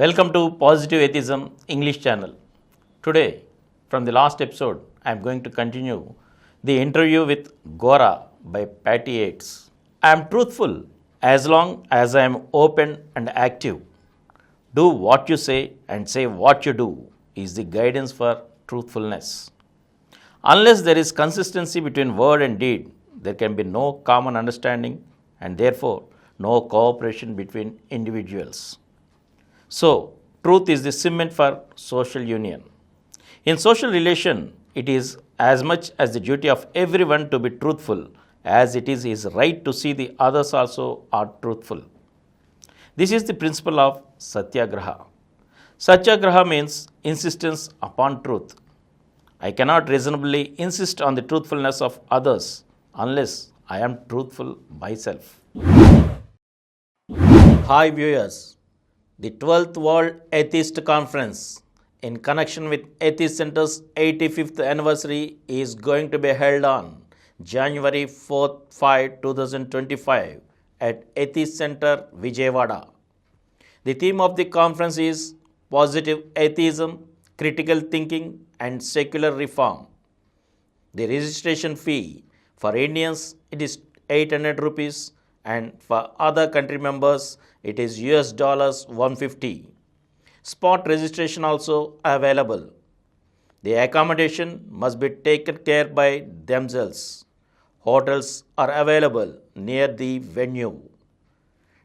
Welcome to Positive Atheism English channel. Today, from the last episode, I am going to continue the interview with Gora by Patty Yates. I am truthful as long as I am open and active. Do what you say and say what you do is the guidance for truthfulness. Unless there is consistency between word and deed, there can be no common understanding and therefore no cooperation between individuals. So, truth is the cement for social union. In social relation, it is as much as the duty of everyone to be truthful as it is his right to see the others also are truthful. This is the principle of Satyagraha. Satyagraha means insistence upon truth. I cannot reasonably insist on the truthfulness of others unless I am truthful myself. Hi viewers. The 12th World Atheist Conference in connection with Atheist Center's 85th anniversary is going to be held on January 4-5, 2025 at Atheist Center, Vijayawada. The theme of the conference is Positive Atheism, Critical Thinking and Secular Reform. The registration fee for Indians it is 800 rupees and for other country members it is $150. Spot registration also available. The accommodation must be taken care by themselves. Hotels are available near the venue.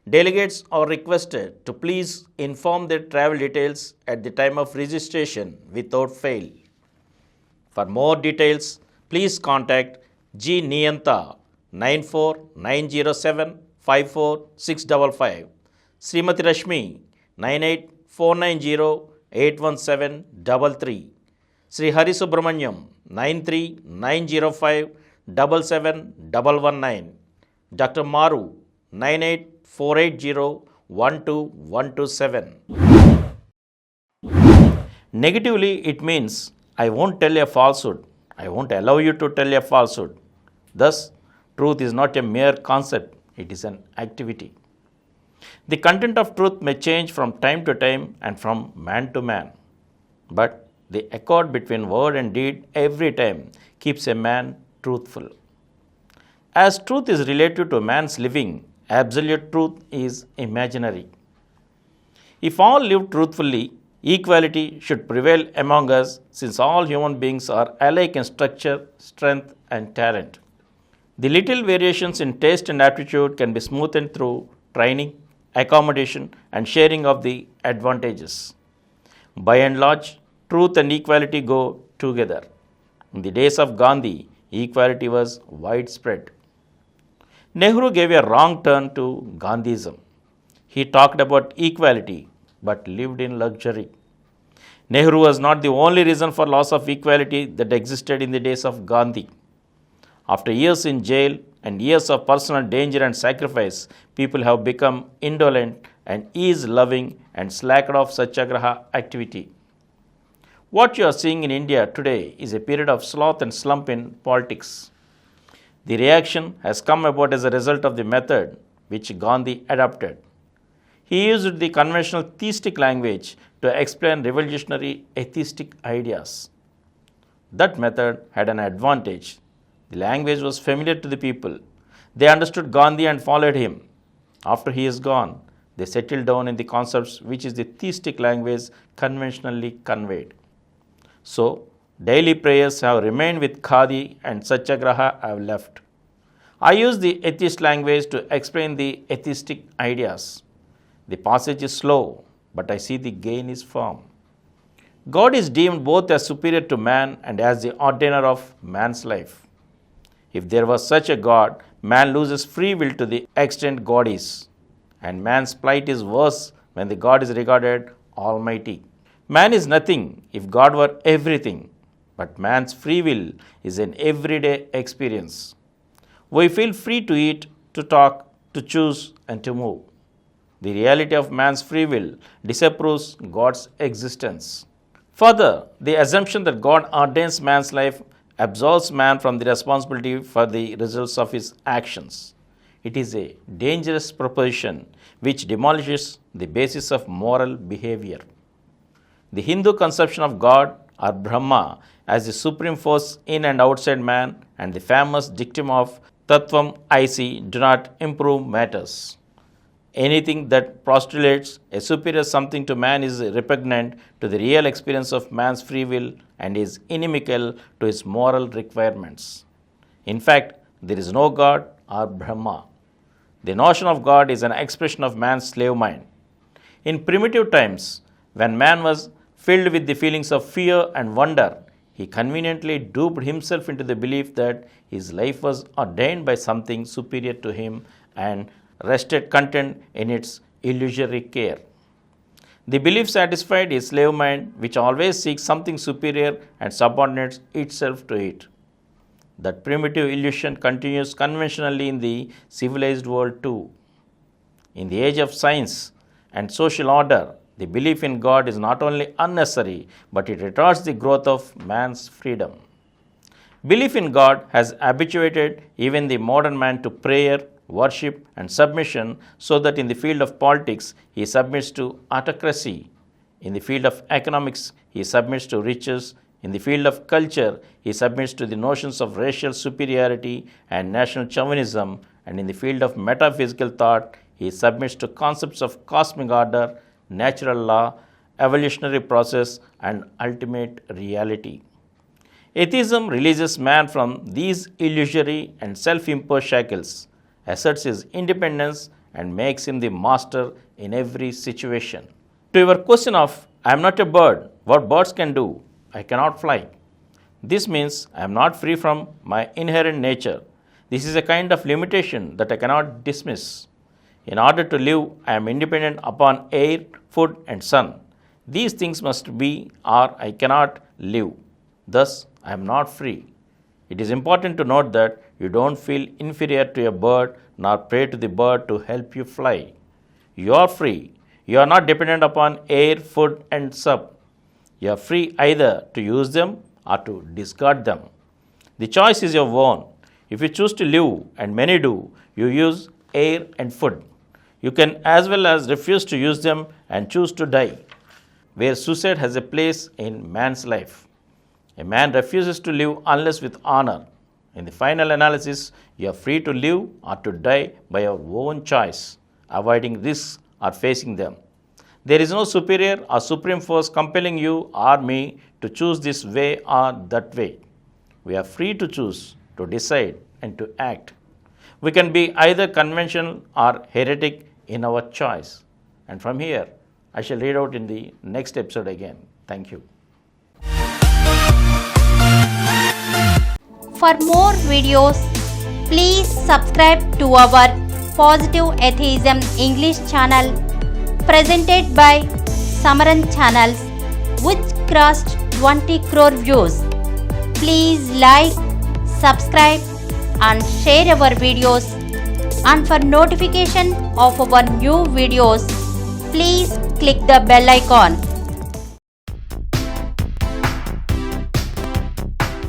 Delegates are requested to please inform their travel details at the time of registration without fail. For more details, please contact G. Niyanta 94907 54655, Srimati Rashmi 9849081733, Sri Hari Subramanyam 93905 77119, Dr. Maru 98480 Negatively, it means I won't tell a falsehood. I won't allow you to tell a falsehood. Thus, truth is not a mere concept, it is an activity. The content of truth may change from time to time and from man to man, but the accord between word and deed every time keeps a man truthful. As truth is related to man's living, absolute truth is imaginary. If all live truthfully, equality should prevail among us since all human beings are alike in structure, strength and talent. The little variations in taste and aptitude can be smoothed through training, accommodation and sharing of the advantages. By and large, truth and equality go together. In the days of Gandhi, equality was widespread. Nehru gave a wrong turn to Gandhiasm. He talked about equality but lived in luxury. Nehru was not the only reason for loss of equality that existed in the days of Gandhi. After years in jail and years of personal danger and sacrifice, people have become indolent and ease-loving and slacked off Satyagraha activity. What you are seeing in India today is a period of sloth and slump in politics. The reaction has come about as a result of the method which Gandhi adopted. He used the conventional theistic language to explain revolutionary atheistic ideas. That method had an advantage. The language was familiar to the people. They understood Gandhi and followed him. After he is gone, they settled down in the concepts which is the theistic language conventionally conveyed. So, daily prayers have remained with Khadi and Satyagraha have left. I use the atheist language to explain the atheistic ideas. The passage is slow, but I see the gain is firm. God is deemed both as superior to man and as the ordainer of man's life. If there was such a God, man loses free will to the extent God is. And man's plight is worse when the God is regarded almighty. Man is nothing if God were everything, but man's free will is an everyday experience. We feel free to eat, to talk, to choose, and to move. The reality of man's free will disapproves God's existence. Further, the assumption that God ordains man's life absolves man from the responsibility for the results of his actions. It is a dangerous proposition which demolishes the basis of moral behavior. The Hindu conception of God or Brahma as the supreme force in and outside man and the famous dictum of Tattvam Aisi do not improve matters. Anything that postulates a superior something to man is repugnant to the real experience of man's free will and is inimical to his moral requirements. In fact, there is no God or Brahma. The notion of God is an expression of man's slave mind. In primitive times, when man was filled with the feelings of fear and wonder, he conveniently duped himself into the belief that his life was ordained by something superior to him and rested content in its illusory care. The belief satisfied his slave mind, which always seeks something superior and subordinates itself to it. That primitive illusion continues conventionally in the civilized world too. In the age of science and social order, the belief in God is not only unnecessary, but it retards the growth of man's freedom. Belief in God has habituated even the modern man to prayer, worship, and submission, so that in the field of politics, he submits to autocracy. In the field of economics, he submits to riches. In the field of culture, he submits to the notions of racial superiority and national chauvinism, and in the field of metaphysical thought, he submits to concepts of cosmic order, natural law, evolutionary process, and ultimate reality. Atheism releases man from these illusory and self-imposed shackles, asserts his independence, and makes him the master in every situation. To your question of, I am not a bird, what birds can do? I cannot fly. This means I am not free from my inherent nature. This is a kind of limitation that I cannot dismiss. In order to live, I am independent upon air, food, and sun. These things must be, or I cannot live. Thus, I am not free. It is important to note that you don't feel inferior to a bird nor pray to the bird to help you fly. You are free. You are not dependent upon air, food, and sub. You are free either to use them or to discard them. The choice is your own. If you choose to live, and many do, you use air and food. You can as well as refuse to use them and choose to die, where suicide has a place in man's life. A man refuses to live unless with honor. In the final analysis, you are free to live or to die by your own choice, avoiding risks or facing them. There is no superior or supreme force compelling you or me to choose this way or that way. We are free to choose, to decide, and to act. We can be either conventional or heretic in our choice. And from here, I shall read out in the next episode again. Thank you. For more videos, please subscribe to our Positive Atheism English channel presented by Samaram channels, which crossed 20 crore views. Please like, subscribe and share our videos, and for notification of our new videos, please click the bell icon.